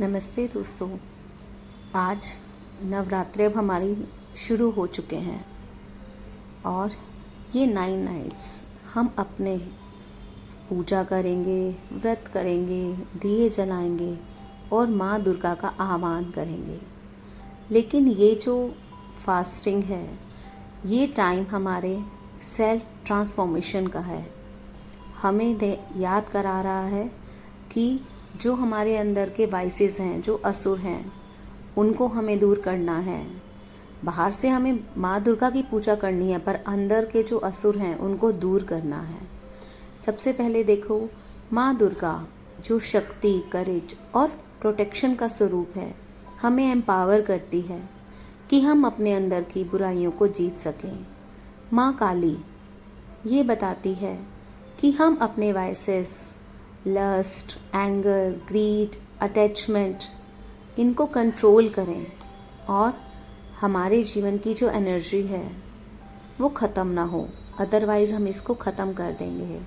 नमस्ते दोस्तों। आज नवरात्रि अब हमारी शुरू हो चुके हैं और ये 9 नाइट्स हम अपने पूजा करेंगे, व्रत करेंगे, दिए जलाएंगे और माँ दुर्गा का आह्वान करेंगे। लेकिन ये जो फास्टिंग है, ये टाइम हमारे सेल्फ ट्रांसफॉर्मेशन का है। हमें याद करा रहा है कि जो हमारे अंदर के वाइसेस हैं, जो असुर हैं, उनको हमें दूर करना है। बाहर से हमें माँ दुर्गा की पूजा करनी है, पर अंदर के जो असुर हैं उनको दूर करना है। सबसे पहले देखो, माँ दुर्गा जो शक्ति, करेज और प्रोटेक्शन का स्वरूप है, हमें एम्पावर करती है कि हम अपने अंदर की बुराइयों को जीत सकें। माँ काली ये बताती है कि हम अपने vices, lust, anger, greed, attachment, इनको कंट्रोल करें और हमारे जीवन की जो एनर्जी है वो ख़त्म ना हो, अदरवाइज़ हम इसको ख़त्म कर देंगे।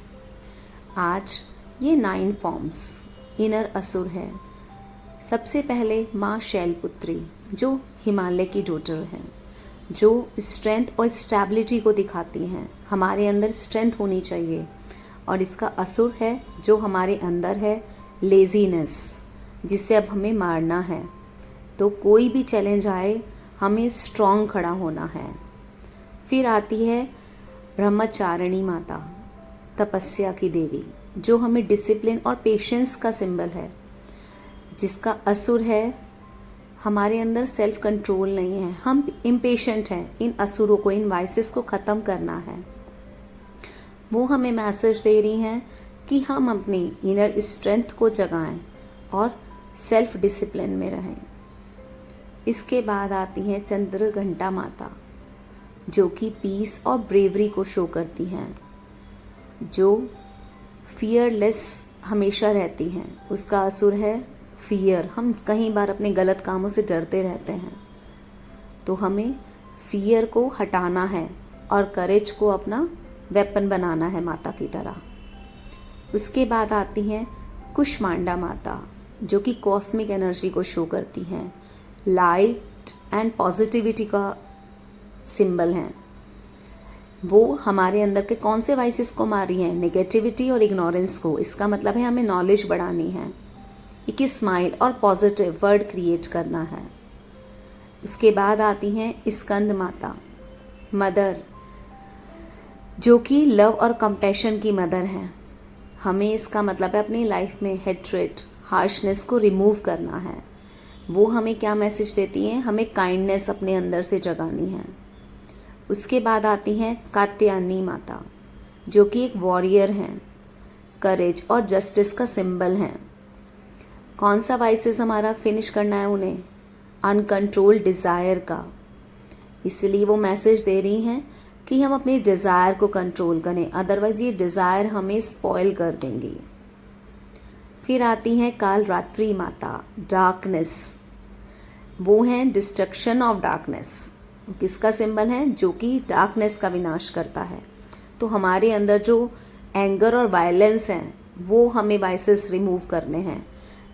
आज ये 9 फॉर्म्स इनर असुर हैं। सबसे पहले माँ शैलपुत्री जो हिमालय की डॉटर हैं, जो स्ट्रेंथ और स्टेबिलिटी को दिखाती हैं। हमारे अंदर स्ट्रेंथ होनी चाहिए। और इसका असुर है जो हमारे अंदर है, लेज़ीनेस, जिससे अब हमें मारना है। तो कोई भी चैलेंज आए, हमें स्ट्रॉन्ग खड़ा होना है। फिर आती है ब्रह्मचारिणी माता, तपस्या की देवी, जो हमें डिसिप्लिन और पेशेंस का सिंबल है। जिसका असुर है, हमारे अंदर सेल्फ कंट्रोल नहीं है, हम इम्पेशेंट हैं। इन असुरों को, इन वाइसेस को ख़त्म करना है। वो हमें मैसेज दे रही हैं कि हम अपनी इनर स्ट्रेंथ को जगाएं और सेल्फ डिसिप्लिन में रहें। इसके बाद आती हैं चंद्रघंटा माता, जो कि पीस और ब्रेवरी को शो करती हैं, जो फियरलेस हमेशा रहती हैं। उसका असुर है फियर। हम कई बार अपने गलत कामों से डरते रहते हैं, तो हमें फियर को हटाना है और करेज को अपना वेपन बनाना है माता की तरह। उसके बाद आती हैं कुष्मांडा माता, जो कि कॉस्मिक एनर्जी को शो करती हैं, लाइट एंड पॉजिटिविटी का सिंबल हैं। वो हमारे अंदर के कौन से वाइसेस को मार रही हैं? नेगेटिविटी और इग्नोरेंस को। इसका मतलब है हमें नॉलेज बढ़ानी है, एक स्माइल और पॉजिटिव वर्ड क्रिएट करना है। उसके बाद आती हैं स्कंद माता, मदर, जो कि लव और कंपैशन की मदर हैं। हमें इसका मतलब है अपनी लाइफ में हेट्रेड, हार्शनेस को रिमूव करना है। वो हमें क्या मैसेज देती हैं? हमें काइंडनेस अपने अंदर से जगानी है। उसके बाद आती हैं कात्यायनी माता, जो कि एक वॉरियर हैं, करेज और जस्टिस का सिंबल हैं। कौन सा वाइसेस हमारा फिनिश करना है उन्हें? अनकंट्रोल्ड डिज़ायर का। इसलिए वो मैसेज दे रही हैं कि हम अपने डिज़ायर को कंट्रोल करें, अदरवाइज़ ये डिज़ायर हमें स्पॉइल कर देंगी। फिर आती हैं कालरात्रि माता, डार्कनेस। वो हैं डिस्ट्रक्शन ऑफ डार्कनेस। किसका सिंबल है? जो कि डार्कनेस का विनाश करता है। तो हमारे अंदर जो एंगर और वायलेंस हैं, वो हमें वाइसेस रिमूव करने हैं।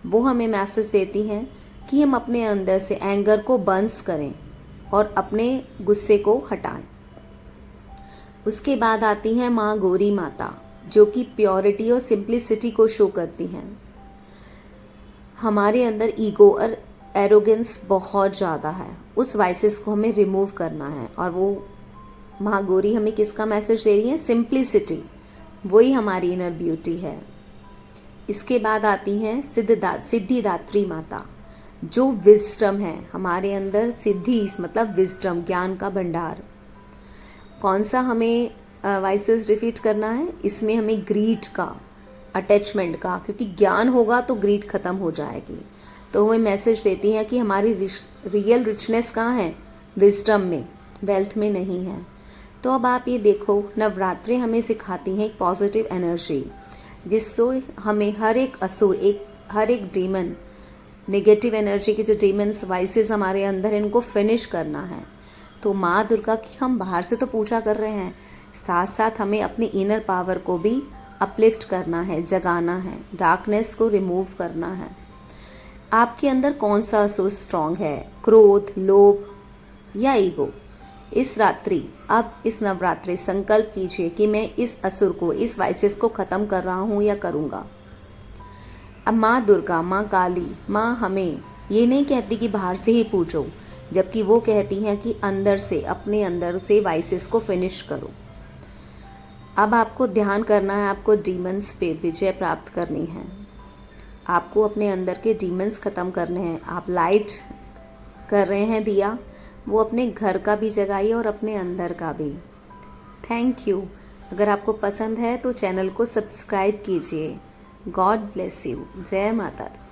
वो हमें मैसेज देती हैं कि हम अपने अंदर से एंगर को बंस करें और अपने गुस्से को हटाएं। उसके बाद आती हैं माँ गौरी माता, जो कि प्योरिटी और सिंप्लिसिटी को शो करती हैं। हमारे अंदर ईगो और एरोगेंस बहुत ज़्यादा है, उस वाइसेस को हमें रिमूव करना है। और वो माँ गौरी हमें किसका मैसेज दे रही है? सिंप्लिसिटी, वही हमारी इनर ब्यूटी है। इसके बाद आती हैं सिद्धिदात्री माता, जो विजडम है। हमारे अंदर सिद्धि मतलब विजडम, ज्ञान का भंडार। कौन सा हमें वाइसेस डिफीट करना है? इसमें हमें ग्रीड का, अटैचमेंट का, क्योंकि ज्ञान होगा तो ग्रीड ख़त्म हो जाएगी। तो वो मैसेज देती हैं कि हमारी रियल रिचनेस कहाँ है? विजडम में, वेल्थ में नहीं है। तो अब आप ये देखो, नवरात्रि हमें सिखाती हैं एक पॉजिटिव एनर्जी, जिससे हमें हर एक असुर, हर एक डीमन, नेगेटिव एनर्जी के जो डीमन्स, वाइसेस हमारे अंदर हैं, इनको फिनिश करना है। तो माँ दुर्गा की हम बाहर से तो पूजा कर रहे हैं, साथ साथ हमें अपनी इनर पावर को भी अपलिफ्ट करना है, जगाना है, डार्कनेस को रिमूव करना है। आपके अंदर कौन सा असुर स्ट्रांग है, क्रोध, लोभ या ईगो। इस रात्रि अब इस नवरात्रि संकल्प कीजिए कि मैं इस असुर को, इस वाइसेस को ख़त्म कर रहा हूँ या करूँगा। अब माँ दुर्गा, माँ काली, माँ हमें ये नहीं कहती कि बाहर से ही पूजो, जबकि वो कहती हैं कि अंदर से, अपने अंदर से वाइसेस को फिनिश करो। अब आपको ध्यान करना है, आपको डीमंस पे विजय प्राप्त करनी है, आपको अपने अंदर के डीमंस ख़त्म करने हैं। आप लाइट कर रहे हैं दिया, वो अपने घर का भी जगाइए और अपने अंदर का भी। Thank you. अगर आपको पसंद है तो चैनल को सब्सक्राइब कीजिए। God bless you. जय माता दी।